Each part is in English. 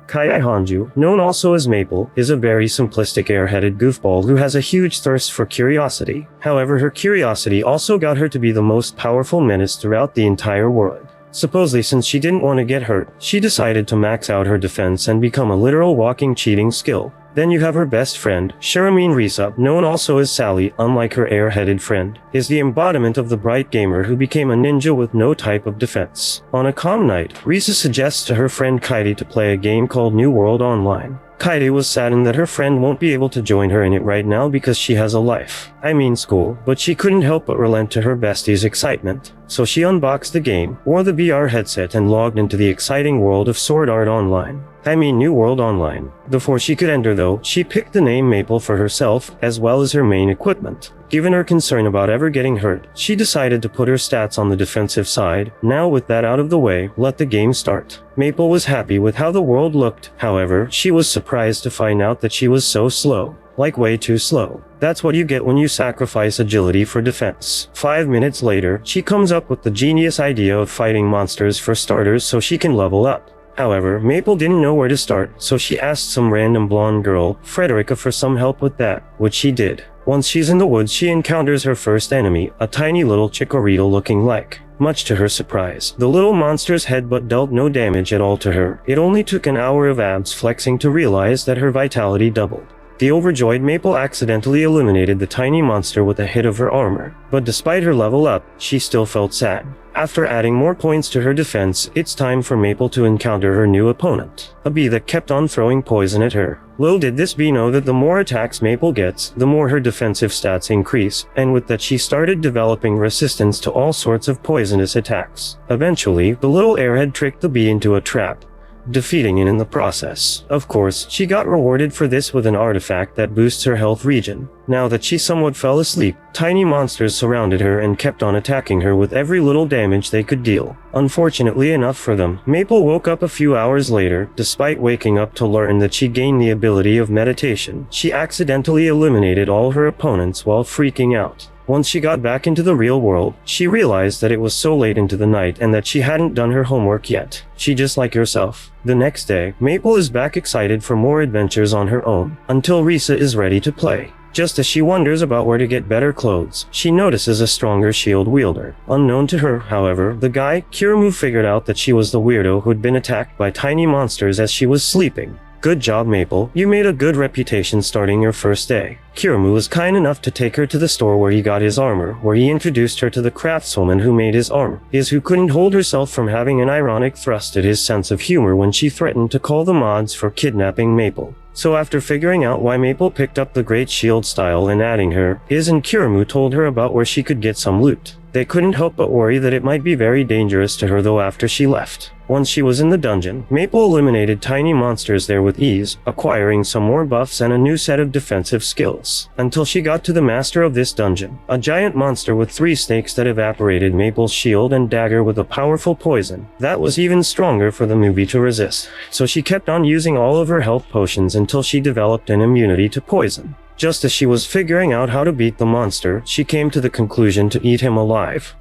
Kai Hanju, known also as Maple, is a very simplistic airheaded goofball who has a huge thirst for curiosity. However, her curiosity also got her to be the most powerful menace throughout the entire world. Supposedly, since she didn't want to get hurt, she decided to max out her defense and become a literal walking cheating skill. Then you have her best friend, Shiramin Risa, known also as Sally, unlike her air-headed friend, is the embodiment of the bright gamer who became a ninja with no type of defense. On a calm night, Risa suggests to her friend Kaede to play a game called New World Online. Kaede was saddened that her friend won't be able to join her in it right now because she has a life. I mean school, but she couldn't help but relent to her bestie's excitement. So she unboxed the game, wore the VR headset and logged into the exciting world of Sword Art Online. I mean New World Online. Before she could enter though, she picked the name Maple for herself, as well as her main equipment. Given her concern about ever getting hurt, she decided to put her stats on the defensive side. Now with that out of the way, let the game start. Maple was happy with how the world looked, however, she was surprised to find out that she was so slow. Like way too slow. That's what you get when you sacrifice agility for defense. 5 minutes later, she comes up with the genius idea of fighting monsters for starters so she can level up. However, Maple didn't know where to start, so she asked some random blonde girl, Frederica, for some help with that, which she did. Once she's in the woods, she encounters her first enemy, a tiny little chikorita looking like. Much to her surprise, the little monster's headbutt dealt no damage at all to her. It only took an hour of abs flexing to realize that her vitality doubled. The overjoyed Maple accidentally eliminated the tiny monster with a hit of her armor, but despite her level up, she still felt sad. After adding more points to her defense, it's time for Maple to encounter her new opponent, a bee that kept on throwing poison at her. Little did this bee know that the more attacks Maple gets, the more her defensive stats increase, and with that she started developing resistance to all sorts of poisonous attacks. Eventually, the little airhead tricked the bee into a trap, defeating it in the process. Of course, she got rewarded for this with an artifact that boosts her health regen. Now that she somewhat fell asleep, tiny monsters surrounded her and kept on attacking her with every little damage they could deal. Unfortunately enough for them, Maple woke up a few hours later. Despite waking up to learn that she gained the ability of meditation, she accidentally eliminated all her opponents while freaking out. Once she got back into the real world, she realized that it was so late into the night and that she hadn't done her homework yet. She just like herself. The next day, Maple is back excited for more adventures on her own, until Risa is ready to play. Just as she wonders about where to get better clothes, she notices a stronger shield wielder. Unknown to her, however, the guy, Kiramu, figured out that she was the weirdo who'd been attacked by tiny monsters as she was sleeping. Good job, Maple. You made a good reputation starting your first day. Kiramu was kind enough to take her to the store where he got his armor, where he introduced her to the craftswoman who made his armor. Who couldn't hold herself from having an ironic thrust at his sense of humor when she threatened to call the mods for kidnapping Maple. So after figuring out why Maple picked up the great shield style and adding her, and Kiramu told her about where she could get some loot. They couldn't help but worry that it might be very dangerous to her though after she left. Once she was in the dungeon, Maple eliminated tiny monsters there with ease, acquiring some more buffs and a new set of defensive skills, until she got to the master of this dungeon, a giant monster with 3 snakes that evaporated Maple's shield and dagger with a powerful poison that was even stronger for the movie to resist. So she kept on using all of her health potions until she developed an immunity to poison. Just as she was figuring out how to beat the monster, she came to the conclusion to eat him alive.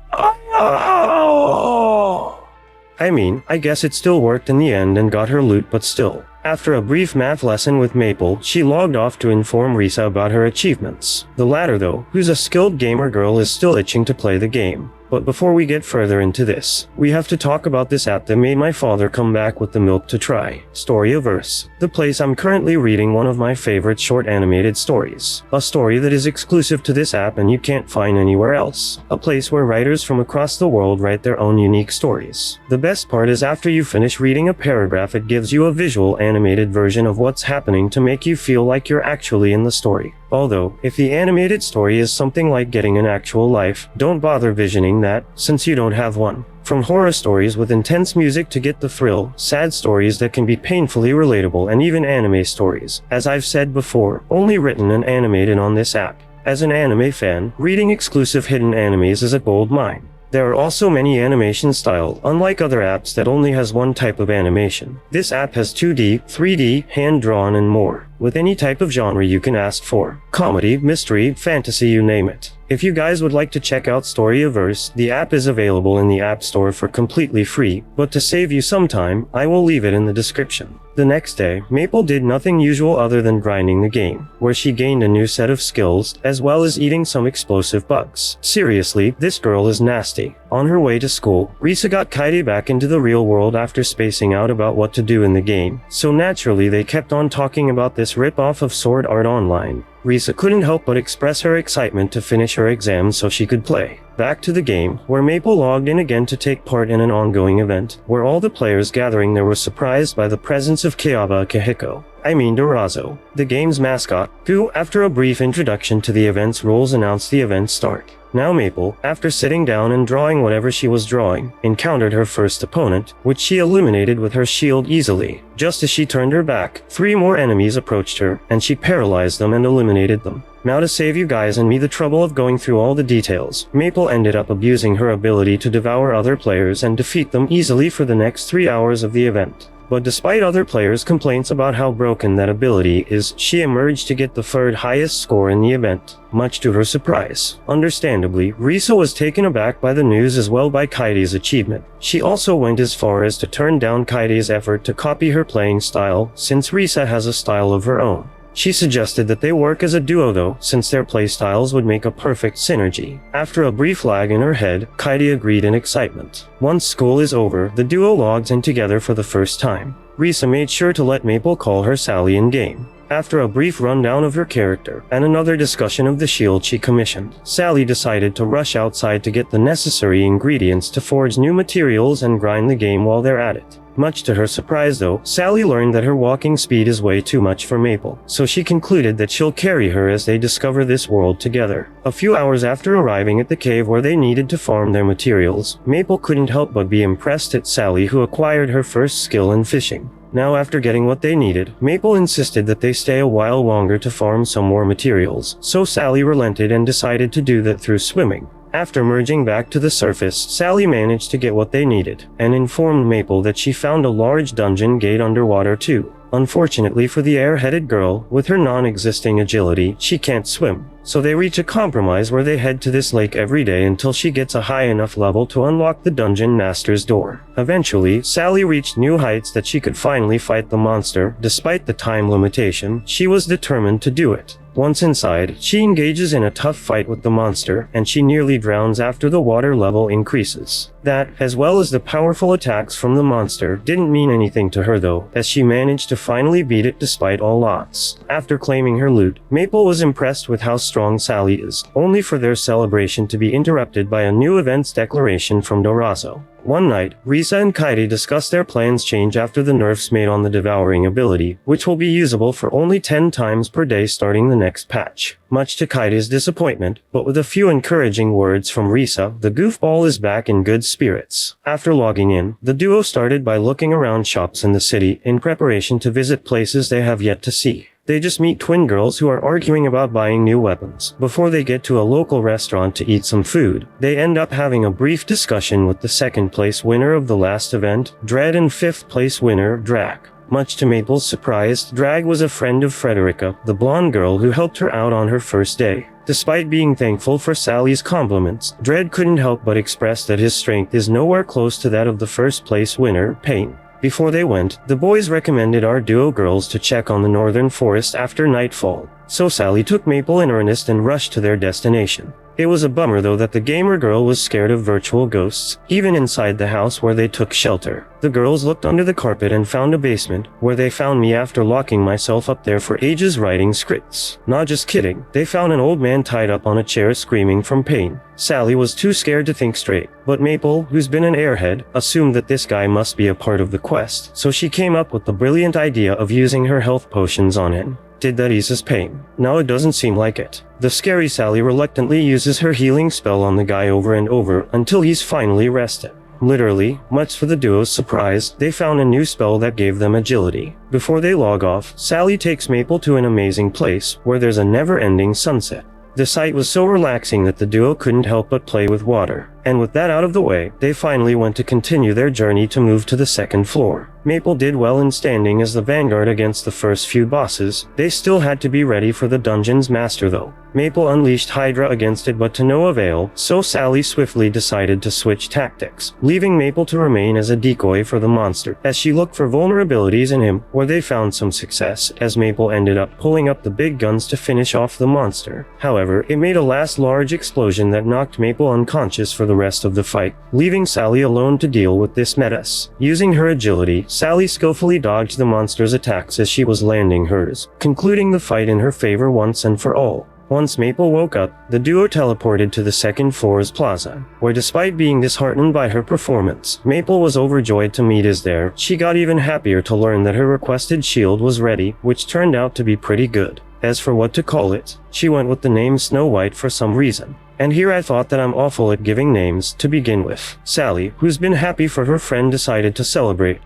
I guess it still worked in the end and got her loot, but still. After a brief math lesson with Maple, she logged off to inform Risa about her achievements. The latter though, who's a skilled gamer girl, is still itching to play the game. But before we get further into this, we have to talk about this app that made my father come back with the milk to try. Storyaverse. The place I'm currently reading one of my favorite short animated stories. A story that is exclusive to this app and you can't find anywhere else. A place where writers from across the world write their own unique stories. The best part is after you finish reading a paragraph, it gives you a visual animated version of what's happening to make you feel like you're actually in the story. Although, if the animated story is something like getting an actual life, don't bother visioning that, since you don't have one. From horror stories with intense music to get the thrill, sad stories that can be painfully relatable, and even anime stories, as I've said before, only written and animated on this app. As an anime fan, reading exclusive hidden animes is a gold mine. There are also many animation style, unlike other apps that only has one type of animation. This app has 2D, 3D, hand-drawn and more, with any type of genre you can ask for. Comedy, mystery, fantasy, you name it. If you guys would like to check out Storyaverse, the app is available in the App Store for completely free, but to save you some time, I will leave it in the description. The next day, Maple did nothing usual other than grinding the game, where she gained a new set of skills, as well as eating some explosive bugs. Seriously, this girl is nasty. On her way to school, Risa got Kaede back into the real world after spacing out about what to do in the game, so naturally they kept on talking about this rip-off of Sword Art Online. Risa couldn't help but express her excitement to finish her exams so she could play. Back to the game, where Maple logged in again to take part in an ongoing event, where all the players gathering there were surprised by the presence of Dorazo, the game's mascot, who, after a brief introduction to the event's rules, announced the event's start. Now Maple, after sitting down and drawing whatever she was drawing, encountered her first opponent, which she eliminated with her shield easily. Just as she turned her back, 3 more enemies approached her, and she paralyzed them and eliminated them. Now to save you guys and me the trouble of going through all the details, Maple ended up abusing her ability to devour other players and defeat them easily for the next 3 hours of the event. But despite other players' complaints about how broken that ability is, she emerged to get the 3rd highest score in the event, much to her surprise. Understandably, Risa was taken aback by the news as well by Kaede's achievement. She also went as far as to turn down Kaede's effort to copy her playing style, since Risa has a style of her own. She suggested that they work as a duo though, since their playstyles would make a perfect synergy. After a brief lag in her head, Kaede agreed in excitement. Once school is over, the duo logs in together for the first time. Risa made sure to let Maple call her Sally in-game. After a brief rundown of her character, and another discussion of the shield she commissioned, Sally decided to rush outside to get the necessary ingredients to forge new materials and grind the game while they're at it. Much to her surprise though, Sally learned that her walking speed is way too much for Maple, so she concluded that she'll carry her as they discover this world together. A few hours after arriving at the cave where they needed to farm their materials, Maple couldn't help but be impressed at Sally, who acquired her first skill in fishing. Now after getting what they needed, Maple insisted that they stay a while longer to farm some more materials, so Sally relented and decided to do that through swimming. After merging back to the surface, Sally managed to get what they needed, and informed Maple that she found a large dungeon gate underwater too. Unfortunately for the air-headed girl, with her non-existing agility, she can't swim. So they reach a compromise where they head to this lake every day until she gets a high enough level to unlock the dungeon master's door. Eventually, Sally reached new heights that she could finally fight the monster. Despite the time limitation, she was determined to do it. Once inside, she engages in a tough fight with the monster, and she nearly drowns after the water level increases. That, as well as the powerful attacks from the monster, didn't mean anything to her though, as she managed to finally beat it despite all odds. After claiming her loot, Maple was impressed with how strong Sally is, only for their celebration to be interrupted by a new events declaration from Dorazo. One night, Risa and Kaede discuss their plans change after the nerfs made on the devouring ability, which will be usable for only 10 times per day starting the next patch. Much to Kaede's disappointment, but with a few encouraging words from Risa, the goofball is back in good spirits. After logging in, the duo started by looking around shops in the city in preparation to visit places they have yet to see. They just meet twin girls who are arguing about buying new weapons. Before they get to a local restaurant to eat some food, they end up having a brief discussion with the 2nd place winner of the last event, Dread, and 5th place winner, Drag. Much to Maple's surprise, Drag was a friend of Frederica, the blonde girl who helped her out on her first day. Despite being thankful for Sally's compliments, Dread couldn't help but express that his strength is nowhere close to that of the 1st place winner, Pain. Before they went, the boys recommended our duo girls to check on the northern forest after nightfall, so Sally took Maple and Ernest and rushed to their destination. It was a bummer though that the gamer girl was scared of virtual ghosts, even inside the house where they took shelter. The girls looked under the carpet and found a basement, where they found me after locking myself up there for ages writing scripts. Not just kidding, they found an old man tied up on a chair screaming from pain. Sally was too scared to think straight, but Maple, who's been an airhead, assumed that this guy must be a part of the quest, so she came up with the brilliant idea of using her health potions on him. Did that ease his pain? No, it doesn't seem like it. The scary Sally reluctantly uses her healing spell on the guy over and over until he's finally rested. Literally, much for the duo's surprise, they found a new spell that gave them agility. Before they log off, Sally takes Maple to an amazing place where there's a never-ending sunset. The sight was so relaxing that the duo couldn't help but play with water. And with that out of the way, they finally went to continue their journey to move to the 2nd floor. Maple did well in standing as the vanguard against the first few bosses. They still had to be ready for the dungeon's master though. Maple unleashed Hydra against it but to no avail, so Sally swiftly decided to switch tactics, leaving Maple to remain as a decoy for the monster, as she looked for vulnerabilities in him, where they found some success, as Maple ended up pulling up the big guns to finish off the monster. However, it made a last large explosion that knocked Maple unconscious for the rest of the fight, leaving Sally alone to deal with this menace. Using her agility, Sally skillfully dodged the monster's attacks as she was landing hers, concluding the fight in her favor once and for all. Once Maple woke up, the duo teleported to the second floor's plaza, where despite being disheartened by her performance, Maple was overjoyed to meet us there. She got even happier to learn that her requested shield was ready, which turned out to be pretty good. As for what to call it, she went with the name Snow White for some reason. And here I thought that I'm awful at giving names to begin with. Sally, who's been happy for her friend, decided to celebrate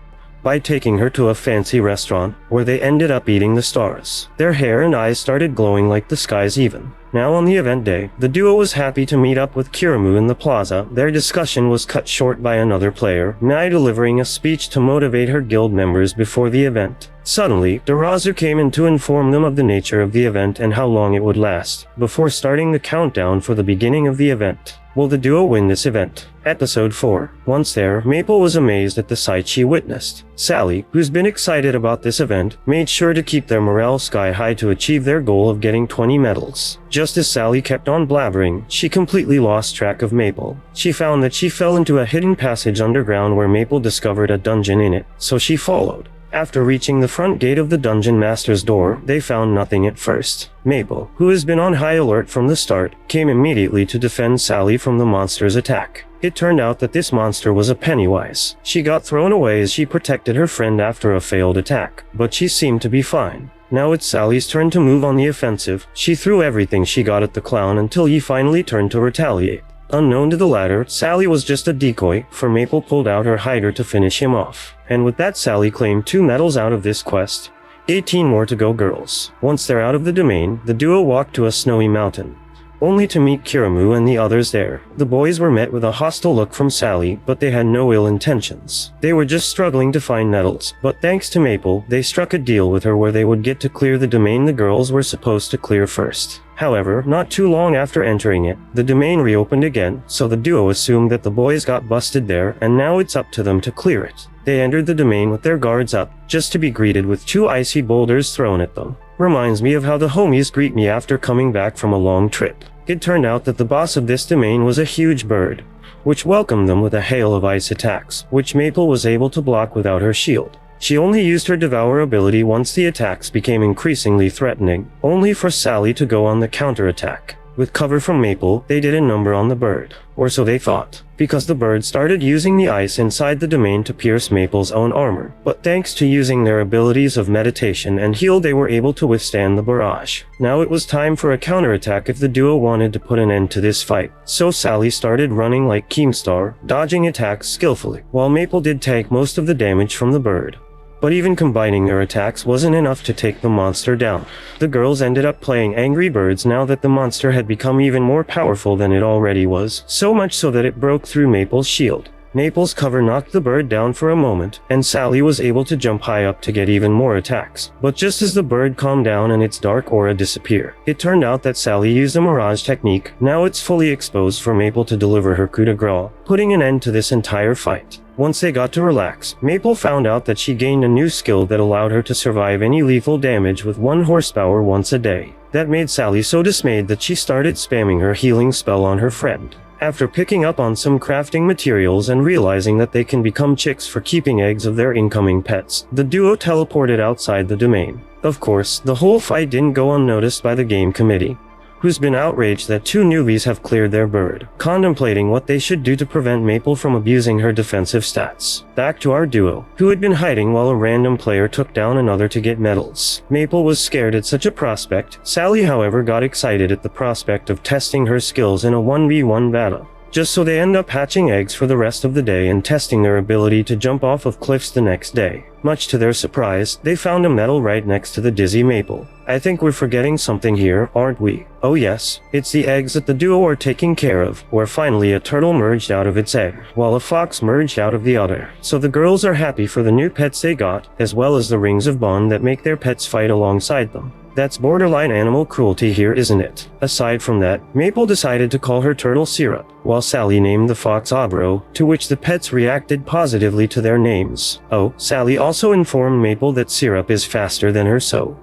by taking her to a fancy restaurant, where they ended up eating the stars. Their hair and eyes started glowing like the skies even. Now on the event day, the duo was happy to meet up with Kiramu in the plaza. Their discussion was cut short by another player, Mai delivering a speech to motivate her guild members before the event. Suddenly, Darazu came in to inform them of the nature of the event and how long it would last, before starting the countdown for the beginning of the event. Will the duo win this event? Episode 4. Once there, Maple was amazed at the sight she witnessed. Sally, who's been excited about this event, made sure to keep their morale sky high to achieve their goal of getting 20 medals. Just as Sally kept on blabbering, she completely lost track of Maple. She found that she fell into a hidden passage underground where Maple discovered a dungeon in it, so she followed. After reaching the front gate of the dungeon master's door, they found nothing at first. Maple, who has been on high alert from the start, came immediately to defend Sally from the monster's attack. It turned out that this monster was a Pennywise. She got thrown away as she protected her friend after a failed attack, but she seemed to be fine. Now it's Sally's turn to move on the offensive. She threw everything she got at the clown until he finally turned to retaliate. Unknown to the latter, Sally was just a decoy, for Maple pulled out her hider to finish him off. And with that, Sally claimed 2 medals out of this quest. 18 more to go, girls. Once they're out of the domain, the duo walked to a snowy mountain, only to meet Kiramu and the others there. The boys were met with a hostile look from Sally, but they had no ill intentions. They were just struggling to find medals, but thanks to Maple, they struck a deal with her where they would get to clear the domain the girls were supposed to clear first. However, not too long after entering it, the domain reopened again, so the duo assumed that the boys got busted there, and now it's up to them to clear it. They entered the domain with their guards up, just to be greeted with 2 icy boulders thrown at them. Reminds me of how the homies greet me after coming back from a long trip. It turned out that the boss of this domain was a huge bird, which welcomed them with a hail of ice attacks, which Maple was able to block without her shield. She only used her Devour ability once the attacks became increasingly threatening, only for Sally to go on the counterattack. With cover from Maple, they did a number on the bird, or so they thought, because the bird started using the ice inside the domain to pierce Maple's own armor. But thanks to using their abilities of meditation and heal, they were able to withstand the barrage. Now it was time for a counterattack if the duo wanted to put an end to this fight. So Sally started running like Keemstar, dodging attacks skillfully, while Maple did take most of the damage from the bird. But even combining their attacks wasn't enough to take the monster down. The girls ended up playing Angry Birds now that the monster had become even more powerful than it already was, so much so that it broke through Maple's shield. Maple's cover knocked the bird down for a moment, and Sally was able to jump high up to get even more attacks. But just as the bird calmed down and its dark aura disappeared, it turned out that Sally used a mirage technique. Now it's fully exposed for Maple to deliver her coup de grace, putting an end to this entire fight. Once they got to relax, Maple found out that she gained a new skill that allowed her to survive any lethal damage with 1 horsepower once a day. That made Sally so dismayed that she started spamming her healing spell on her friend. After picking up on some crafting materials and realizing that they can become chicks for keeping eggs of their incoming pets, the duo teleported outside the domain. Of course, the whole fight didn't go unnoticed by the game committee, who's been outraged that 2 newbies have cleared their bird, contemplating what they should do to prevent Maple from abusing her defensive stats. Back to our duo, who had been hiding while a random player took down another to get medals. Maple was scared at such a prospect. Sally, however, got excited at the prospect of testing her skills in a 1v1 battle. just so they end up hatching eggs for the rest of the day and testing their ability to jump off of cliffs the next day. Much to their surprise, they found a medal right next to the dizzy Maple. I think we're forgetting something here, aren't we? Oh yes, it's the eggs that the duo are taking care of, where finally a turtle merged out of its egg, while a fox merged out of the other. So the girls are happy for the new pets they got, as well as the rings of bond that make their pets fight alongside them. That's borderline animal cruelty here, isn't it? Aside from that, Maple decided to call her turtle Syrup, while Sally named the fox Obro, to which the pets reacted positively to their names. Oh, Sally also informed Maple that Syrup is faster than her, so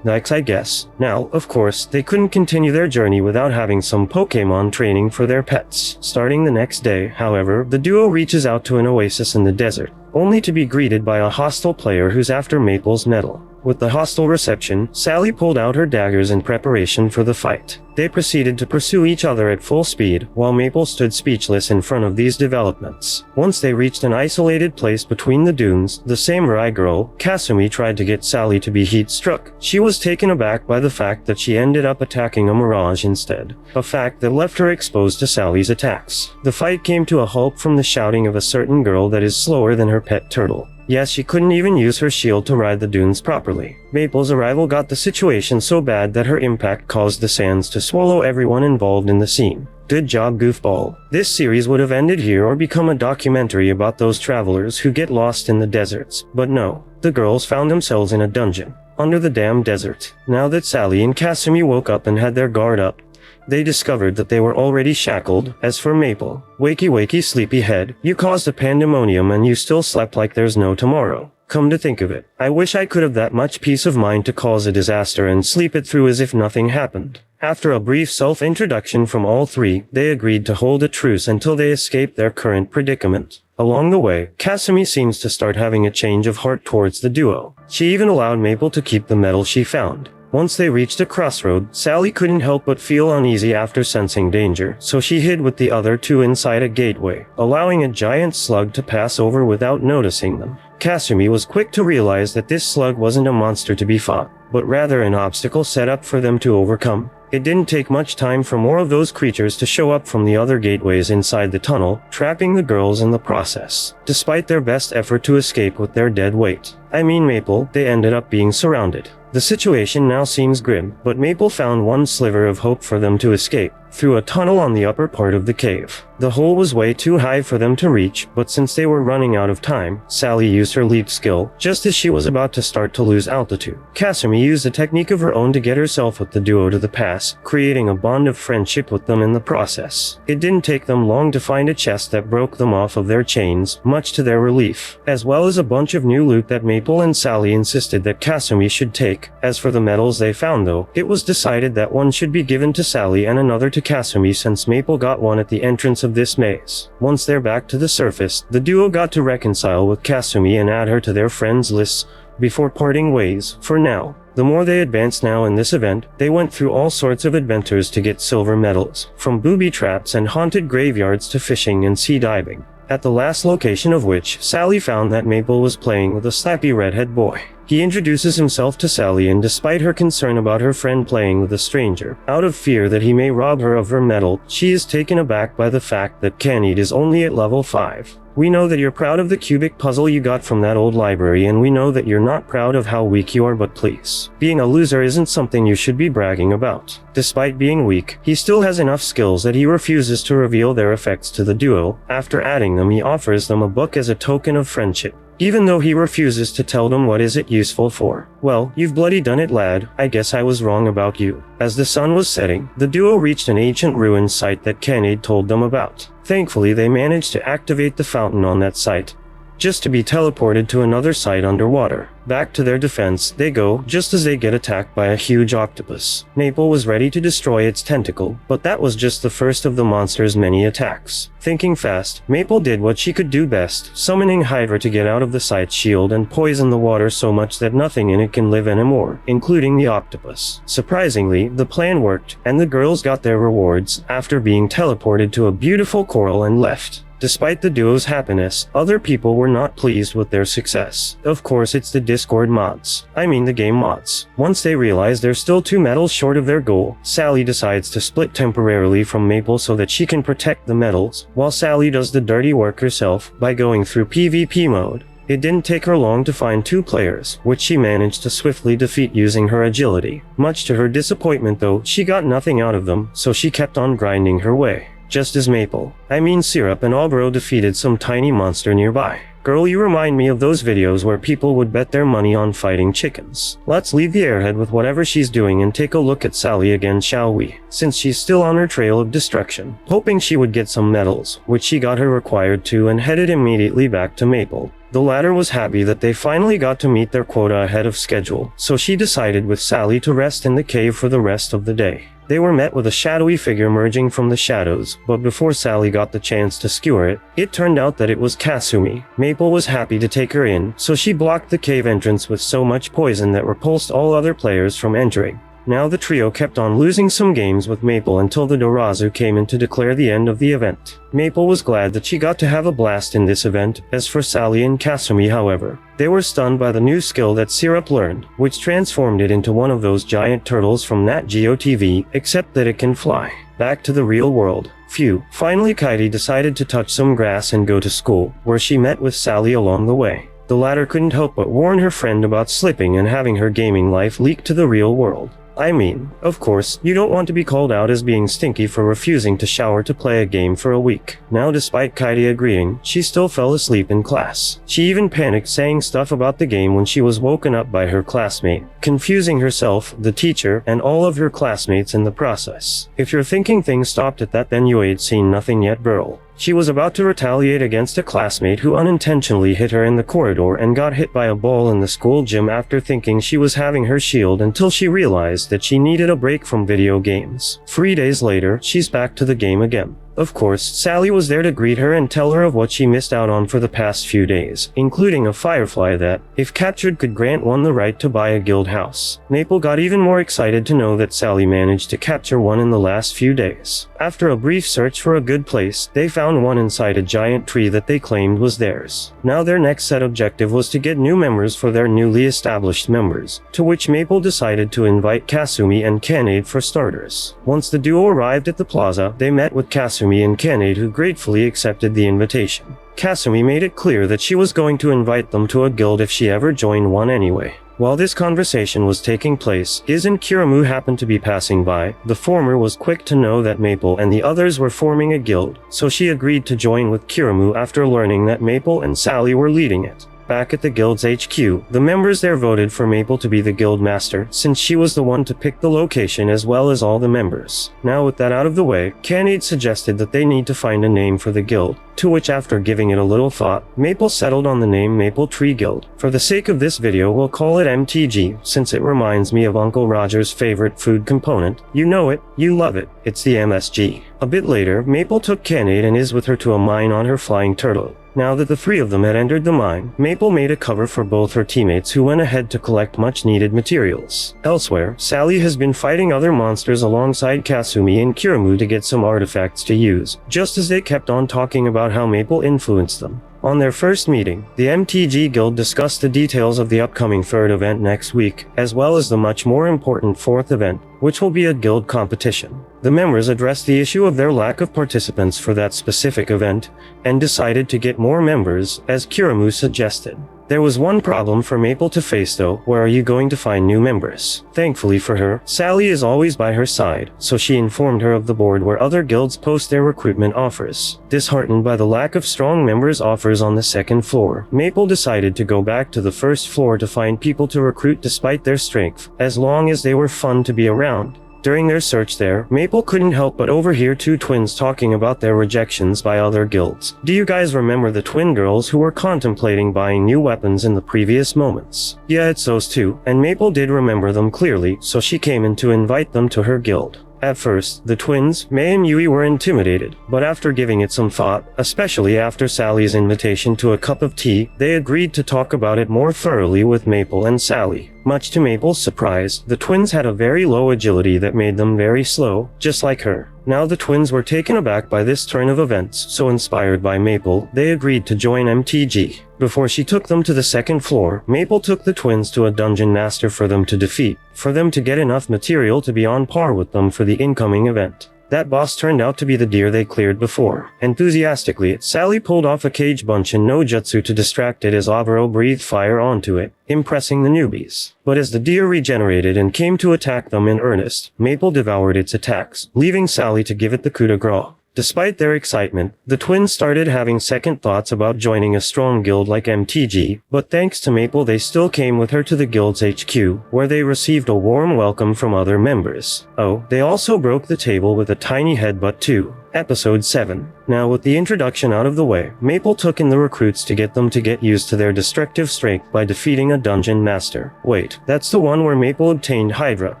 Yikes, I guess. Now, of course, they couldn't continue their journey without having some Pokémon training for their pets. Starting the next day, however, the duo reaches out to an oasis in the desert, only to be greeted by a hostile player who's after Maple's medal. With the hostile reception, Sally pulled out her daggers in preparation for the fight. They proceeded to pursue each other at full speed, while Maple stood speechless in front of these developments. Once they reached an isolated place between the dunes, the samurai girl, Kasumi, tried to get Sally to be heat-struck. She was taken aback by the fact that she ended up attacking a mirage instead, a fact that left her exposed to Sally's attacks. The fight came to a halt from the shouting of a certain girl that is slower than her pet turtle. Yes, she couldn't even use her shield to ride the dunes properly. Maple's arrival got the situation so bad that her impact caused the sands to swallow everyone involved in the scene. Good job, goofball. This series would have ended here or become a documentary about those travelers who get lost in the deserts. But no, the girls found themselves in a dungeon, under the damn desert. Now that Sally and Kasumi woke up and had their guard up, they discovered that they were already shackled. As for Maple, wakey wakey sleepyhead, you caused a pandemonium and you still slept like there's no tomorrow. Come to think of it, I wish I could have that much peace of mind to cause a disaster and sleep it through as if nothing happened. After a brief self-introduction from all three, they agreed to hold a truce until they escaped their current predicament. Along the way, Kasumi seems to start having a change of heart towards the duo. She even allowed Maple to keep the medal she found. Once they reached a crossroad, Sally couldn't help but feel uneasy after sensing danger, so she hid with the other two inside a gateway, allowing a giant slug to pass over without noticing them. Kasumi was quick to realize that this slug wasn't a monster to be fought, but rather an obstacle set up for them to overcome. It didn't take much time for more of those creatures to show up from the other gateways inside the tunnel, trapping the girls in the process. Despite their best effort to escape with their dead weight, Maple, they ended up being surrounded. The situation now seems grim, but Maple found one sliver of hope for them to escape, through a tunnel on the upper part of the cave. The hole was way too high for them to reach, but since they were running out of time, Sally used her leap skill, just as she was about to start to lose altitude. Kasumi used a technique of her own to get herself with the duo to the pass, creating a bond of friendship with them in the process. It didn't take them long to find a chest that broke them off of their chains, much to their relief, as well as a bunch of new loot that Maple and Sally insisted that Kasumi should take. As for the medals they found though, it was decided that one should be given to Sally and another to Kasumi since Maple got one at the entrance of this maze. Once they're back to the surface, the duo got to reconcile with Kasumi and add her to their friends lists before parting ways, for now. The more they advanced now in this event, they went through all sorts of adventures to get silver medals, from booby traps and haunted graveyards to fishing and sea diving. At the last location of which, Sally found that Maple was playing with a slappy redhead boy. He introduces himself to Sally and despite her concern about her friend playing with a stranger, out of fear that he may rob her of her medal, she is taken aback by the fact that Canid is only at level 5. We know that you're proud of the cubic puzzle you got from that old library and we know that you're not proud of how weak you are, but please. Being a loser isn't something you should be bragging about. Despite being weak, he still has enough skills that he refuses to reveal their effects to the duo. After adding them, he offers them a book as a token of friendship, even though he refuses to tell them what is it useful for. Well, you've bloody done it, lad. I guess I was wrong about you. As the sun was setting, the duo reached an ancient ruin site that Canid told them about. Thankfully, they managed to activate the fountain on that site, just to be teleported to another site underwater. Back to their defense they go, just as they get attacked by a huge octopus. Maple was ready to destroy its tentacle, but that was just the first of the monster's many attacks. Thinking fast, Maple did what she could do best, summoning Hydra to get out of the site's shield and poison the water so much that nothing in it can live anymore, including the octopus. Surprisingly, the plan worked, and the girls got their rewards, after being teleported to a beautiful coral and left. Despite the duo's happiness, other people were not pleased with their success. Of course, it's the Discord mods. I mean the game mods. Once they realize they're still 2 medals short of their goal, Sally decides to split temporarily from Maple so that she can protect the medals, while Sally does the dirty work herself by going through PvP mode. It didn't take her long to find 2 players, which she managed to swiftly defeat using her agility. Much to her disappointment though, she got nothing out of them, so she kept on grinding her way. Just as Syrup and Ogro defeated some tiny monster nearby. Girl, you remind me of those videos where people would bet their money on fighting chickens. Let's leave the airhead with whatever she's doing and take a look at Sally again, shall we? Since she's still on her trail of destruction. Hoping she would get some medals, which she got her required to, and headed immediately back to Maple. The latter was happy that they finally got to meet their quota ahead of schedule, so she decided with Sally to rest in the cave for the rest of the day. They were met with a shadowy figure emerging from the shadows, but before Sally got the chance to skewer it, it turned out that it was Kasumi. Maple was happy to take her in, so she blocked the cave entrance with so much poison that repulsed all other players from entering. Now the trio kept on losing some games with Maple until the Dorazu came in to declare the end of the event. Maple was glad that she got to have a blast in this event. As for Sally and Kasumi, however, they were stunned by the new skill that Syrup learned, which transformed it into one of those giant turtles from Nat Geo TV, except that it can fly. Back to the real world. Phew. Finally Kaidi decided to touch some grass and go to school, where she met with Sally along the way. The latter couldn't help but warn her friend about slipping and having her gaming life leak to the real world. I mean, of course, you don't want to be called out as being stinky for refusing to shower to play a game for a week. Now despite Kaidi agreeing, she still fell asleep in class. She even panicked saying stuff about the game when she was woken up by her classmate, confusing herself, the teacher, and all of her classmates in the process. If you're thinking things stopped at that, then you ain't seen nothing yet, girl. She was about to retaliate against a classmate who unintentionally hit her in the corridor and got hit by a ball in the school gym after thinking she was having her shield until she realized that she needed a break from video games. 3 days later, she's back to the game again. Of course, Sally was there to greet her and tell her of what she missed out on for the past few days, including a firefly that, if captured, could grant one the right to buy a guild house. Maple got even more excited to know that Sally managed to capture one in the last few days. After a brief search for a good place, they found one inside a giant tree that they claimed was theirs. Now their next set objective was to get new members for their newly established members, to which Maple decided to invite Kasumi and Kanade for starters. Once the duo arrived at the plaza, they met with Kasumi and Kanade, who gratefully accepted the invitation. Kasumi made it clear that she was going to invite them to a guild if she ever joined one anyway. While this conversation was taking place, Iz and Kiramu happened to be passing by. The former was quick to know that Maple and the others were forming a guild, so she agreed to join with Kiramu after learning that Maple and Sally were leading it. Back at the guild's HQ, the members there voted for Maple to be the guild master, since she was the one to pick the location as well as all the members. Now with that out of the way, Kanade suggested that they need to find a name for the guild, to which after giving it a little thought, Maple settled on the name Maple Tree Guild. For the sake of this video, we'll call it MTG, since it reminds me of Uncle Roger's favorite food component. You know it, you love it, it's the MSG. A bit later, Maple took Kanade and Iz with her to a mine on her flying turtle. Now that the 3 of them had entered the mine, Maple made a cover for both her teammates, who went ahead to collect much-needed materials. Elsewhere, Sally has been fighting other monsters alongside Kasumi and Kiramu to get some artifacts to use, just as they kept on talking about how Maple influenced them. On their first meeting, the MTG Guild discussed the details of the upcoming 3rd event next week, as well as the much more important 4th event, which will be a guild competition. The members addressed the issue of their lack of participants for that specific event, and decided to get more members, as Kiramu suggested. There was one problem for Maple to face though: where are you going to find new members? Thankfully for her, Sally is always by her side, so she informed her of the board where other guilds post their recruitment offers. Disheartened by the lack of strong members offers on the 2nd floor, Maple decided to go back to the 1st floor to find people to recruit despite their strength, as long as they were fun to be around. During their search there, Maple couldn't help but overhear 2 twins talking about their rejections by other guilds. Do you guys remember the twin girls who were contemplating buying new weapons in the previous moments? Yeah, it's those 2, and Maple did remember them clearly, so she came in to invite them to her guild. At first, the twins, Mei and Yui, were intimidated, but after giving it some thought, especially after Sally's invitation to a cup of tea, they agreed to talk about it more thoroughly with Maple and Sally. Much to Maple's surprise, the twins had a very low agility that made them very slow, just like her. Now the twins were taken aback by this turn of events, so inspired by Maple, they agreed to join MTG. Before she took them to the second floor, Maple took the twins to a dungeon master for them to defeat, for them to get enough material to be on par with them for the incoming event. That boss turned out to be the deer they cleared before. Enthusiastically, Sally pulled off a cage bunch and no jutsu to distract it as Avaro breathed fire onto it, impressing the newbies. But as the deer regenerated and came to attack them in earnest, Maple devoured its attacks, leaving Sally to give it the coup de grace. Despite their excitement, the twins started having second thoughts about joining a strong guild like MTG, but thanks to Maple they still came with her to the guild's HQ, where they received a warm welcome from other members. Oh, they also broke the table with a tiny headbutt too. Episode 7. Now with the introduction out of the way, Maple took in the recruits to get used to their destructive strength by defeating a dungeon master. Wait, that's the one where Maple obtained Hydra,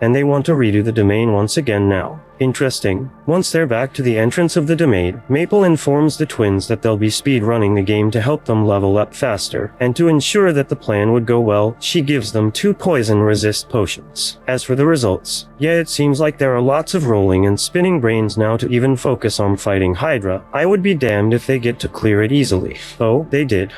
and they want to redo the domain once again now. Interesting. Once they're back to the entrance of the domain, Maple informs the twins that they'll be speed running the game to help them level up faster, and to ensure that the plan would go well, she gives them 2 poison resist potions. As for the results, yeah, it seems like there are lots of rolling and spinning brains now to even focus on fighting Hydra. I would be damned if they get to clear it easily. Oh, they did.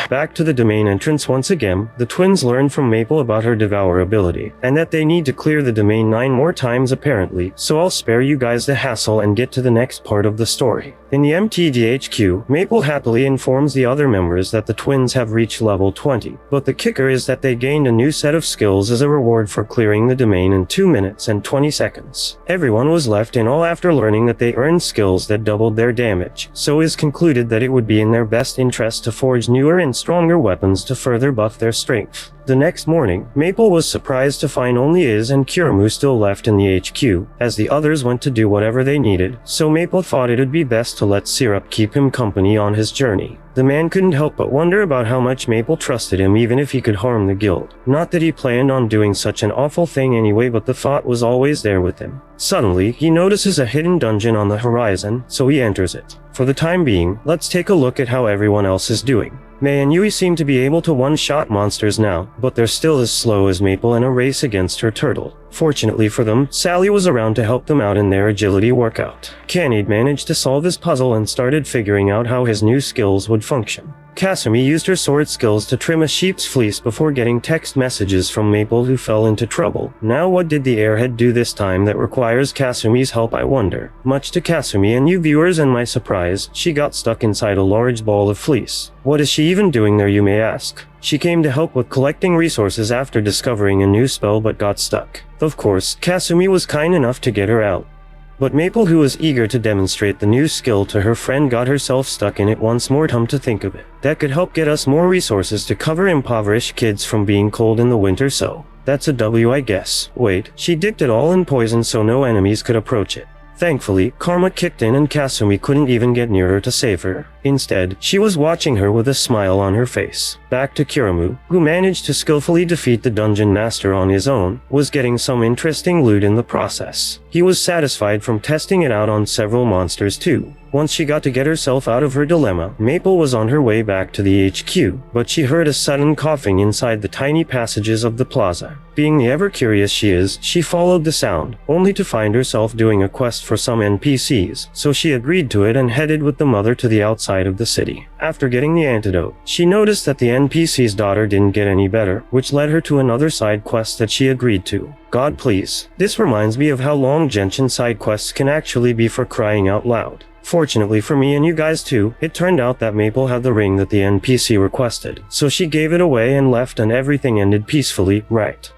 Back to the domain entrance once again, the twins learn from Maple about her Devour ability, and that they need to clear the domain 9 more times apparently, so I'll spare you guys the hassle and get to the next part of the story. In the MTG HQ, Maple happily informs the other members that the twins have reached level 20, but the kicker is that they gained a new set of skills as a reward for clearing the domain in 2 minutes and 20 seconds. Everyone was left in awe after learning that they earned skills that doubled their damage, so it is concluded that it would be in their best interest to forge newer and stronger weapons to further buff their strength. The next morning, Maple was surprised to find only Iz and Kiramu still left in the HQ, as the others went to do whatever they needed, so Maple thought it'd be best to let Syrup keep him company on his journey. The man couldn't help but wonder about how much Maple trusted him even if he could harm the guild. Not that he planned on doing such an awful thing anyway, but the thought was always there with him. Suddenly, he notices a hidden dungeon on the horizon, so he enters it. For the time being, let's take a look at how everyone else is doing. Mei and Yui seem to be able to one-shot monsters now, but they're still as slow as Maple in a race against her turtle. Fortunately for them, Sally was around to help them out in their agility workout. Kanid managed to solve his puzzle and started figuring out how his new skills would function. Kasumi used her sword skills to trim a sheep's fleece before getting text messages from Maple who fell into trouble. Now what did the airhead do this time that requires Kasumi's help, I wonder? Much to Kasumi and you viewers and my surprise, she got stuck inside a large ball of fleece. What is she even doing there, you may ask? She came to help with collecting resources after discovering a new spell but got stuck. Of course, Kasumi was kind enough to get her out. But Maple, who was eager to demonstrate the new skill to her friend, got herself stuck in it once more. Come to think of it, that could help get us more resources to cover impoverished kids from being cold in the winter, so that's a W, I guess. Wait, she dipped it all in poison so no enemies could approach it. Thankfully, karma kicked in and Kasumi couldn't even get near her to save her. Instead, she was watching her with a smile on her face. Back to Kiramu, who managed to skillfully defeat the dungeon master on his own, was getting some interesting loot in the process. He was satisfied from testing it out on several monsters too. Once she got to get herself out of her dilemma, Maple was on her way back to the HQ, but she heard a sudden coughing inside the tiny passages of the plaza. Being the ever-curious she is, she followed the sound, only to find herself doing a quest for some NPCs, so she agreed to it and headed with the mother to the outside of the city. After getting the antidote, she noticed that the NPC's daughter didn't get any better, which led her to another side quest that she agreed to. God please. This reminds me of how long Genshin side quests can actually be, for crying out loud. Fortunately for me and you guys too, it turned out that Maple had the ring that the NPC requested, so she gave it away and left and everything ended peacefully, right?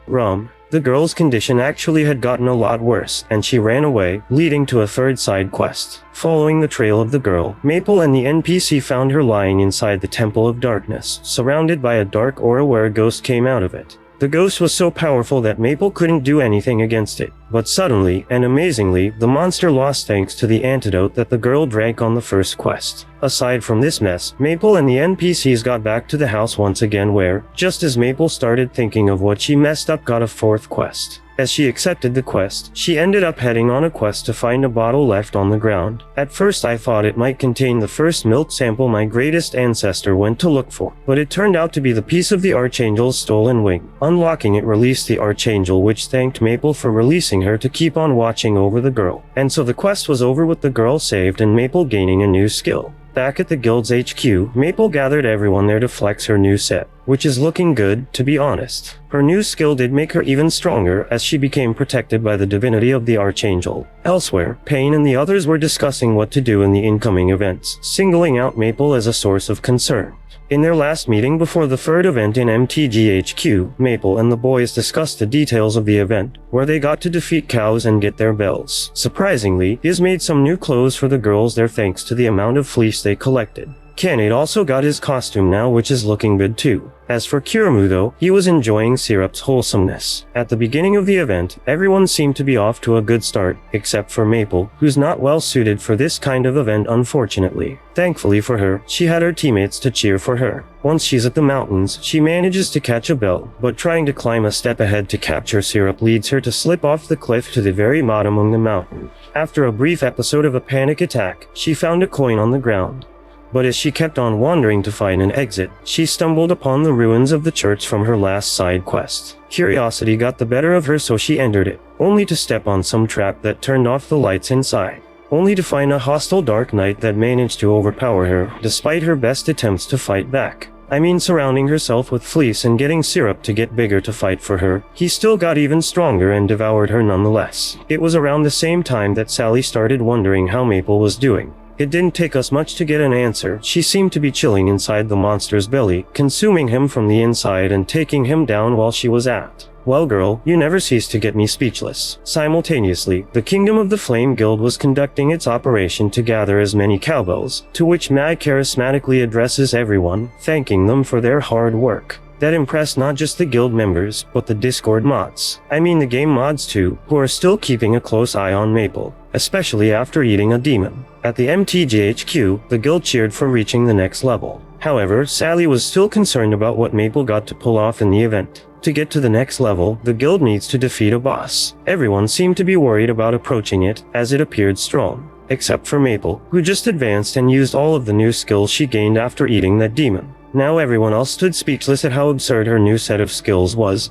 The girl's condition actually had gotten a lot worse, and she ran away, leading to a third side quest. Following the trail of the girl, Maple and the NPC found her lying inside the Temple of Darkness, surrounded by a dark aura where a ghost came out of it. The ghost was so powerful that Maple couldn't do anything against it. But suddenly, and amazingly, the monster lost thanks to the antidote that the girl drank on the first quest. Aside from this mess, Maple and the NPCs got back to the house once again where, just as Maple started thinking of what she messed up, got a fourth quest. As she accepted the quest, she ended up heading on a quest to find a bottle left on the ground. At first I thought it might contain the first milk sample my greatest ancestor went to look for, but it turned out to be the piece of the Archangel's stolen wing. Unlocking it released the Archangel, which thanked Maple for releasing her to keep on watching over the girl. And so the quest was over with the girl saved and Maple gaining a new skill. Back at the guild's HQ, Maple gathered everyone there to flex her new set, which is looking good, to be honest. Her new skill did make her even stronger as she became protected by the divinity of the Archangel. Elsewhere, Payne and the others were discussing what to do in the incoming events, singling out Maple as a source of concern. In their last meeting before the third event in MTGHQ, Maple and the boys discussed the details of the event, where they got to defeat cows and get their bells. Surprisingly, Iz made some new clothes for the girls there thanks to the amount of fleece they collected. Kanade also got his costume now, which is looking good too. As for Kiramu though, he was enjoying Syrup's wholesomeness. At the beginning of the event, everyone seemed to be off to a good start, except for Maple, who's not well suited for this kind of event unfortunately. Thankfully for her, she had her teammates to cheer for her. Once she's at the mountains, she manages to catch a bell, but trying to climb a step ahead to capture Syrup leads her to slip off the cliff to the very bottom of the mountain. After a brief episode of a panic attack, she found a coin on the ground. But as she kept on wandering to find an exit, she stumbled upon the ruins of the church from her last side quest. Curiosity got the better of her, so she entered it, only to step on some trap that turned off the lights inside. Only to find a hostile dark knight that managed to overpower her, despite her best attempts to fight back. I mean, surrounding herself with fleece and getting Syrup to get bigger to fight for her, he still got even stronger and devoured her nonetheless. It was around the same time that Sally started wondering how Maple was doing. It didn't take us much to get an answer. She seemed to be chilling inside the monster's belly, consuming him from the inside and taking him down while she was at. Well girl, you never cease to get me speechless. Simultaneously, the Kingdom of the Flame Guild was conducting its operation to gather as many cowbells, to which Mag charismatically addresses everyone, thanking them for their hard work. That impressed not just the guild members, but the Discord mods. I mean the game mods too, who are still keeping a close eye on Maple, especially after eating a demon. At the MTGHQ, the guild cheered for reaching the next level. However, Sally was still concerned about what Maple got to pull off in the event. To get to the next level, the guild needs to defeat a boss. Everyone seemed to be worried about approaching it, as it appeared strong. Except for Maple, who just advanced and used all of the new skills she gained after eating that demon. Now everyone else stood speechless at how absurd her new set of skills was.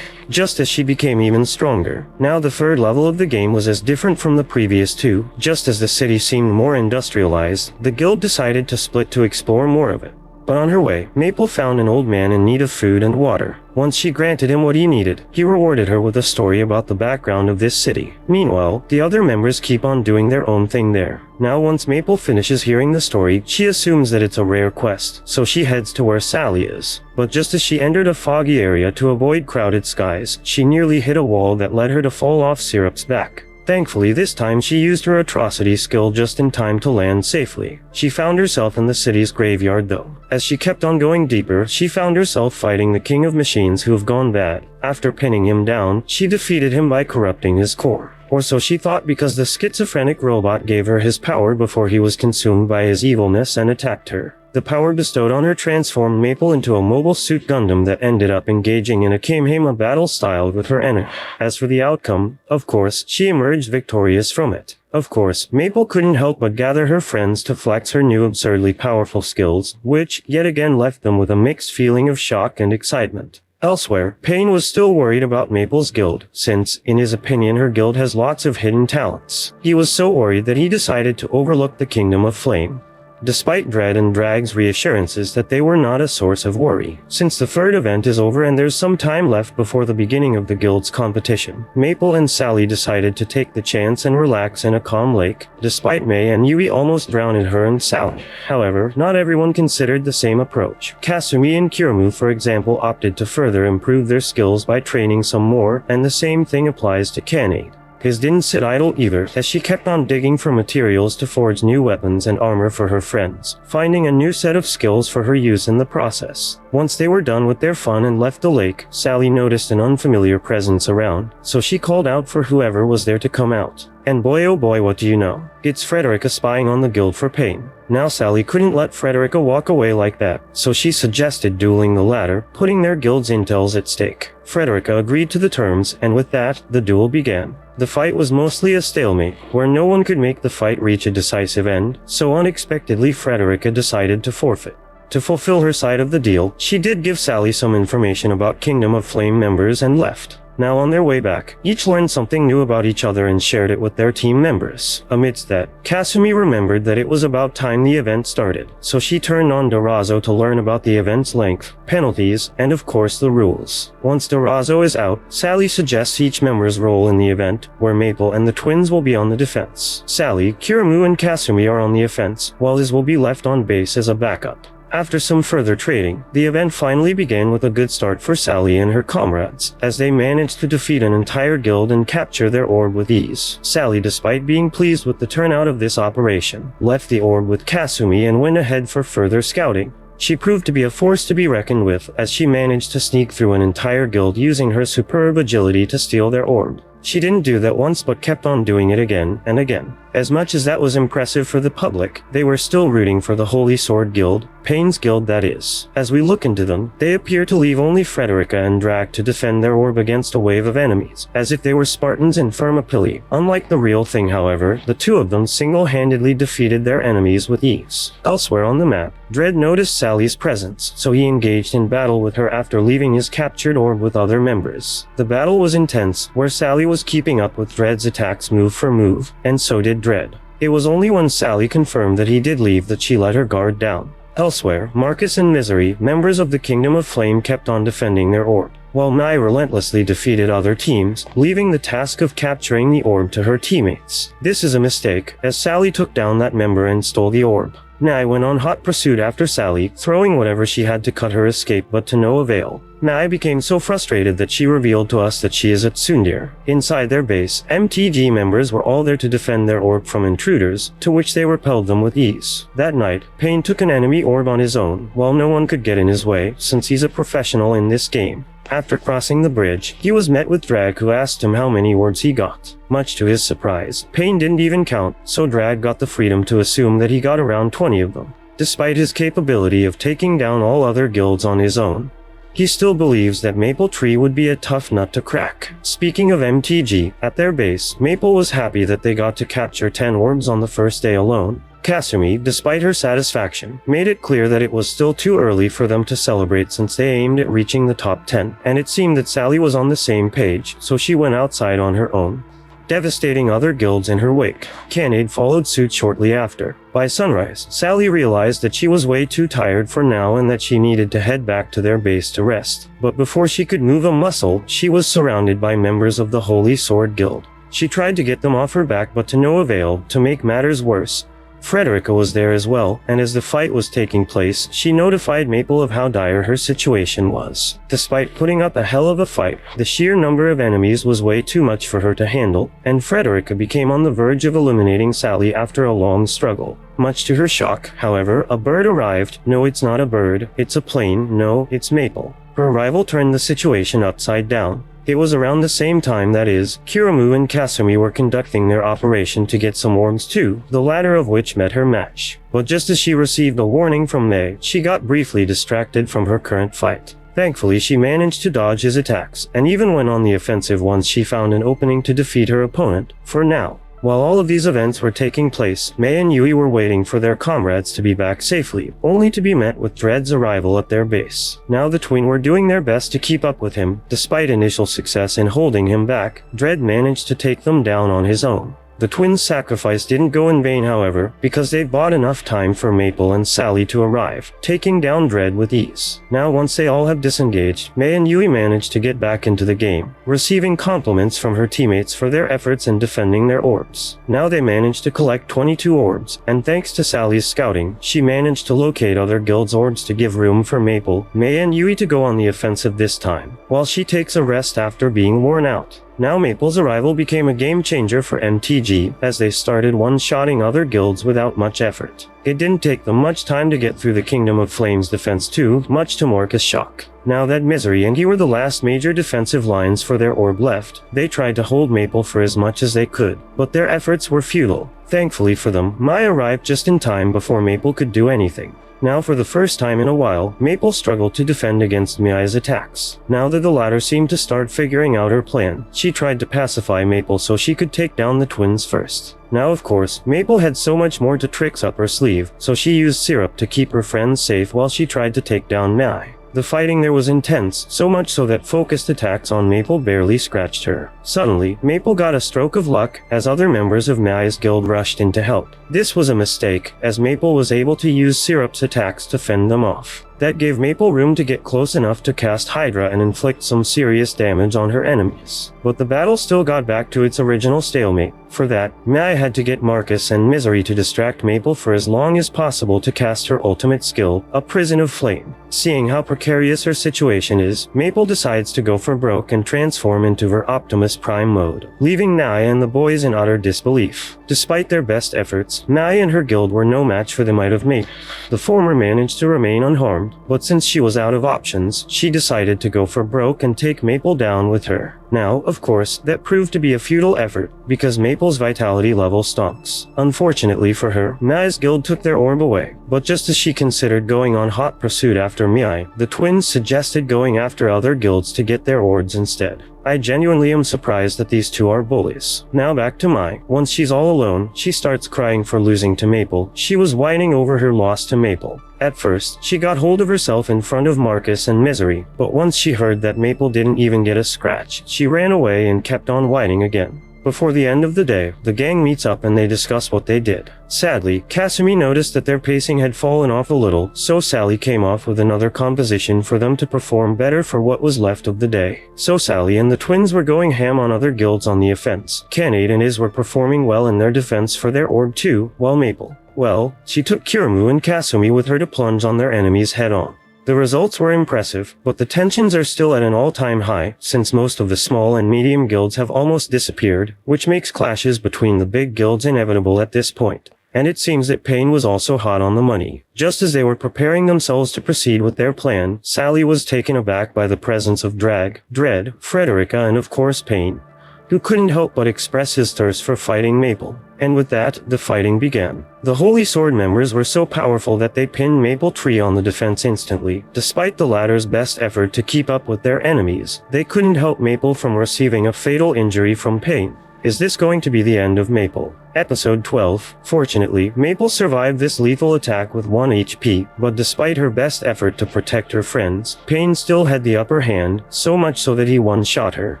Just as she became even stronger. Now the third level of the game was as different from the previous two. Just as the city seemed more industrialized, the guild decided to split to explore more of it. But on her way, Maple found an old man in need of food and water. Once she granted him what he needed, he rewarded her with a story about the background of this city. Meanwhile, the other members keep on doing their own thing there. Now once Maple finishes hearing the story, she assumes that it's a rare quest, so she heads to where Sally is. But just as she entered a foggy area to avoid crowded skies, she nearly hit a wall that led her to fall off Syrup's back. Thankfully, this time she used her atrocity skill just in time to land safely. She found herself in the city's graveyard though. As she kept on going deeper, she found herself fighting the king of machines who have gone bad. After pinning him down, she defeated him by corrupting his core. Or so she thought, because the schizophrenic robot gave her his power before he was consumed by his evilness and attacked her. The power bestowed on her transformed Maple into a mobile suit Gundam that ended up engaging in a Kamehameha battle style with her enemy. As for the outcome, of course, she emerged victorious from it. Of course, Maple couldn't help but gather her friends to flex her new absurdly powerful skills, which, yet again left them with a mixed feeling of shock and excitement. Elsewhere, Payne was still worried about Maple's guild, since, in his opinion, her guild has lots of hidden talents. He was so worried that he decided to overlook the Kingdom of Flame. Despite Dread and Drag's reassurances that they were not a source of worry. Since the third event is over and there's some time left before the beginning of the guild's competition, Maple and Sally decided to take the chance and relax in a calm lake, despite May and Yui almost drowning her and Sally. However, not everyone considered the same approach. Kasumi and Kiramu, for example, opted to further improve their skills by training some more, and the same thing applies to Kanade. His didn't sit idle either, as she kept on digging for materials to forge new weapons and armor for her friends, finding a new set of skills for her use in the process. Once they were done with their fun and left the lake, Sally noticed an unfamiliar presence around, so she called out for whoever was there to come out. And boy oh boy, what do you know? It's Frederica spying on the guild for Payne. Now Sally couldn't let Frederica walk away like that, so she suggested dueling the latter, putting their guild's intels at stake. Frederica agreed to the terms, and with that, the duel began. The fight was mostly a stalemate, where no one could make the fight reach a decisive end, so unexpectedly Frederica decided to forfeit. To fulfill her side of the deal, she did give Sally some information about Kingdom of Flame members and left. Now on their way back, each learned something new about each other and shared it with their team members. Amidst that, Kasumi remembered that it was about time the event started, so she turned on Darazo to learn about the event's length, penalties, and of course the rules. Once Darazo is out, Sally suggests each member's role in the event, where Maple and the twins will be on the defense. Sally, Kiramu and Kasumi are on the offense, while Liz will be left on base as a backup. After some further trading, the event finally began with a good start for Sally and her comrades, as they managed to defeat an entire guild and capture their orb with ease. Sally, despite being pleased with the turnout of this operation, left the orb with Kasumi and went ahead for further scouting. She proved to be a force to be reckoned with, as she managed to sneak through an entire guild using her superb agility to steal their orb. She didn't do that once but kept on doing it again and again. As much as that was impressive for the public, they were still rooting for the Holy Sword Guild, Pain's guild that is. As we look into them, they appear to leave only Frederica and Drag to defend their orb against a wave of enemies, as if they were Spartans in Thermopylae. Unlike the real thing however, the two of them single-handedly defeated their enemies with ease. Elsewhere on the map, Dredd noticed Sally's presence, so he engaged in battle with her after leaving his captured orb with other members. The battle was intense, where Sally was keeping up with Dredd's attacks move for move, and so did Dredd. It was only when Sally confirmed that he did leave that she let her guard down. Elsewhere, Marcus and Misery, members of the Kingdom of Flame, kept on defending their orb, while Mai relentlessly defeated other teams, leaving the task of capturing the orb to her teammates. This is a mistake, as Sally took down that member and stole the orb. Mai went on hot pursuit after Sally, throwing whatever she had to cut her escape, but to no avail. Mai became so frustrated that she revealed to us that she is at Tsundir. Inside their base, MTG members were all there to defend their orb from intruders, to which they repelled them with ease. That night, Pain took an enemy orb on his own, while no one could get in his way, since he's a professional in this game. After crossing the bridge, he was met with Drag, who asked him how many orbs he got. Much to his surprise, Pain didn't even count, so Drag got the freedom to assume that he got around 20 of them. Despite his capability of taking down all other guilds on his own, he still believes that Maple Tree would be a tough nut to crack. Speaking of MTG, at their base, Maple was happy that they got to capture 10 orbs on the first day alone. Kasumi, despite her satisfaction, made it clear that it was still too early for them to celebrate since they aimed at reaching the top 10, and it seemed that Sally was on the same page, so she went outside on her own, devastating other guilds in her wake. Cannade followed suit shortly after. By sunrise, Sally realized that she was way too tired for now and that she needed to head back to their base to rest. But before she could move a muscle, she was surrounded by members of the Holy Sword Guild. She tried to get them off her back but to no avail. To make matters worse, Frederica was there as well, and as the fight was taking place, she notified Maple of how dire her situation was. Despite putting up a hell of a fight, the sheer number of enemies was way too much for her to handle, and Frederica became on the verge of eliminating Sally after a long struggle. Much to her shock, however, a bird arrived. No, it's not a bird, it's a plane. No, it's Maple. Her arrival turned the situation upside down. It was around the same time, that is, Kiramu and Kasumi were conducting their operation to get some orbs too, the latter of which met her match. But just as she received a warning from Mei, she got briefly distracted from her current fight. Thankfully, she managed to dodge his attacks, and even went on the offensive once she found an opening to defeat her opponent, for now. While all of these events were taking place, Mei and Yui were waiting for their comrades to be back safely, only to be met with Dredd's arrival at their base. Now the twin were doing their best to keep up with him. Despite initial success in holding him back, Dredd managed to take them down on his own. The twins' sacrifice didn't go in vain, however, because they bought enough time for Maple and Sally to arrive, taking down Dredd with ease. Now once they all have disengaged, Mei and Yui managed to get back into the game, receiving compliments from her teammates for their efforts in defending their orbs. Now they managed to collect 22 orbs, and thanks to Sally's scouting, she managed to locate other guilds' orbs to give room for Maple, Mei and Yui to go on the offensive this time, while she takes a rest after being worn out. Now Maple's arrival became a game changer for MTG, as they started one-shotting other guilds without much effort. It didn't take them much time to get through the Kingdom of Flames defense too, much to Morca's shock. Now that Misery and he were the last major defensive lines for their orb left, they tried to hold Maple for as much as they could, but their efforts were futile. Thankfully for them, Mai arrived just in time before Maple could do anything. Now for the first time in a while, Maple struggled to defend against Mai's attacks. Now that the latter seemed to start figuring out her plan, she tried to pacify Maple so she could take down the twins first. Now of course, Maple had so much more tricks up her sleeve, so she used syrup to keep her friends safe while she tried to take down Mai. The fighting there was intense, so much so that focused attacks on Maple barely scratched her. Suddenly, Maple got a stroke of luck as other members of Mai's guild rushed in to help. This was a mistake, as Maple was able to use Syrup's attacks to fend them off. That gave Maple room to get close enough to cast Hydra and inflict some serious damage on her enemies. But the battle still got back to its original stalemate. For that, Mai had to get Marcus and Misery to distract Maple for as long as possible to cast her ultimate skill, a Prison of Flame. Seeing how precarious her situation is, Maple decides to go for broke and transform into her Optimus Prime mode, leaving Mai and the boys in utter disbelief. Despite their best efforts, Mai and her guild were no match for the might of Maple. The former managed to remain unharmed, but since she was out of options, she decided to go for broke and take Maple down with her. Now, of course, that proved to be a futile effort, because Maple's vitality level stonks. Unfortunately for her, Mai's guild took their orb away, but just as she considered going on hot pursuit after Mai, the twins suggested going after other guilds to get their orbs instead. I genuinely am surprised that these two are bullies. Now back to Mai. Once she's all alone, she starts crying for losing to Maple. She was whining over her loss to Maple. At first, she got hold of herself in front of Marcus and Misery, but once she heard that Maple didn't even get a scratch, she ran away and kept on whining again. Before the end of the day, the gang meets up and they discuss what they did. Sadly, Kasumi noticed that their pacing had fallen off a little, so Sally came off with another composition for them to perform better for what was left of the day. So Sally and the twins were going ham on other guilds on the offense. Kanade and Iz were performing well in their defense for their orb too, while Maple, well, she took Kiramu and Kasumi with her to plunge on their enemies head on. The results were impressive, but the tensions are still at an all-time high, since most of the small and medium guilds have almost disappeared, which makes clashes between the big guilds inevitable at this point. And it seems that Pain was also hot on the money. Just as they were preparing themselves to proceed with their plan, Sally was taken aback by the presence of Dread, Frederica, and of course Pain, who couldn't help but express his thirst for fighting Maple. And with that, the fighting began. The Holy Sword members were so powerful that they pinned Maple Tree on the defense instantly. Despite the latter's best effort to keep up with their enemies, they couldn't help Maple from receiving a fatal injury from Pain. Is this going to be the end of Maple? Episode 12. Fortunately, Maple survived this lethal attack with 1 HP, but despite her best effort to protect her friends, Pain still had the upper hand, so much so that he one-shot her.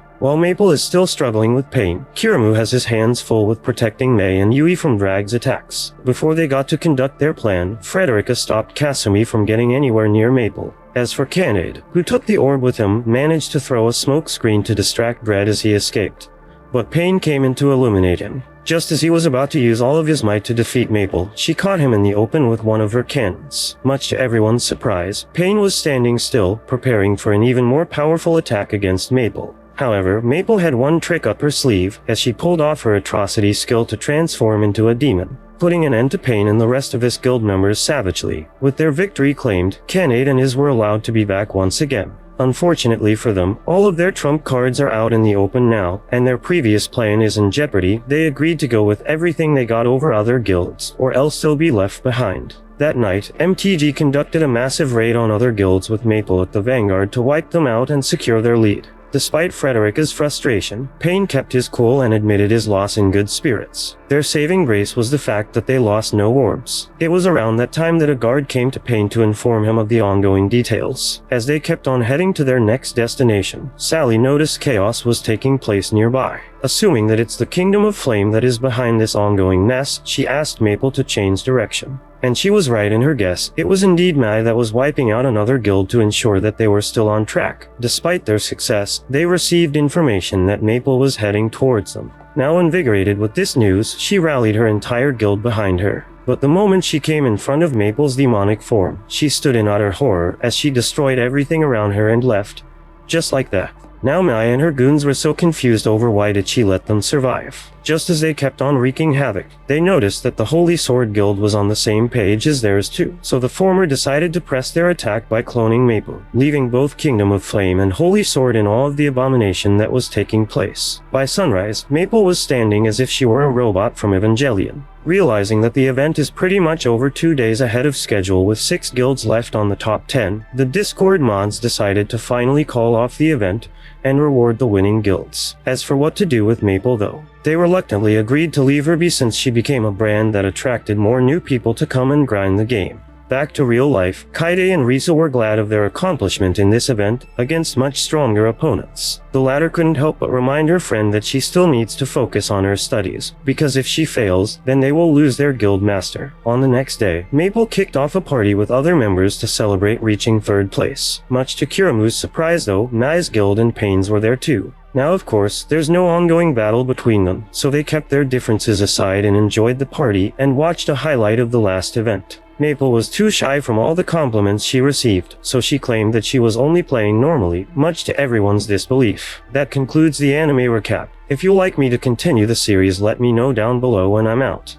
While Maple is still struggling with Pain, Kiramu has his hands full with protecting Mei and Yui from Drag's attacks. Before they got to conduct their plan, Frederica stopped Kasumi from getting anywhere near Maple. As for Kanade, who took the orb with him, managed to throw a smoke screen to distract Dread as he escaped. But Pain came in to illuminate him. Just as he was about to use all of his might to defeat Maple, she caught him in the open with one of her cannons. Much to everyone's surprise, Pain was standing still, preparing for an even more powerful attack against Maple. However, Maple had one trick up her sleeve, as she pulled off her atrocity skill to transform into a demon, putting an end to Pain and the rest of his guild members savagely. With their victory claimed, Kanade and Iz were allowed to be back once again. Unfortunately for them, all of their trump cards are out in the open now, and their previous plan is in jeopardy. They agreed to go with everything they got over other guilds, or else they'll be left behind. That night, MTG conducted a massive raid on other guilds with Maple at the vanguard to wipe them out and secure their lead. Despite Frederica's frustration, Pain kept his cool and admitted his loss in good spirits. Their saving grace was the fact that they lost no orbs. It was around that time that a guard came to Pain to inform him of the ongoing details. As they kept on heading to their next destination, Sally noticed chaos was taking place nearby. Assuming that it's the Kingdom of Flame that is behind this ongoing mess, she asked Maple to change direction. And she was right in her guess. It was indeed Mai that was wiping out another guild to ensure that they were still on track. Despite their success, they received information that Maple was heading towards them. Now invigorated with this news, she rallied her entire guild behind her. But the moment she came in front of Maple's demonic form, she stood in utter horror as she destroyed everything around her and left. Just like that. Now Maya and her goons were so confused over why did she let them survive. Just as they kept on wreaking havoc, they noticed that the Holy Sword Guild was on the same page as theirs too, so the former decided to press their attack by cloning Maple, leaving both Kingdom of Flame and Holy Sword in awe of the abomination that was taking place. By sunrise, Maple was standing as if she were a robot from Evangelion. Realizing that the event is pretty much over 2 days ahead of schedule with 6 guilds left on the top 10, the Discord mods decided to finally call off the event and reward the winning guilds. As for what to do with Maple though, they reluctantly agreed to leave her be since she became a brand that attracted more new people to come and grind the game. Back to real life, Kaide and Risa were glad of their accomplishment in this event against much stronger opponents. The latter couldn't help but remind her friend that she still needs to focus on her studies, because if she fails, then they will lose their guild master. On the next day, Maple kicked off a party with other members to celebrate reaching 3rd place. Much to Kiramu's surprise though, Nai's guild and Pain's were there too. Now of course, there's no ongoing battle between them, so they kept their differences aside and enjoyed the party and watched a highlight of the last event. Maple was too shy from all the compliments she received, so she claimed that she was only playing normally, much to everyone's disbelief. That concludes the anime recap. If you'd like me to continue the series, let me know down below and I'm out.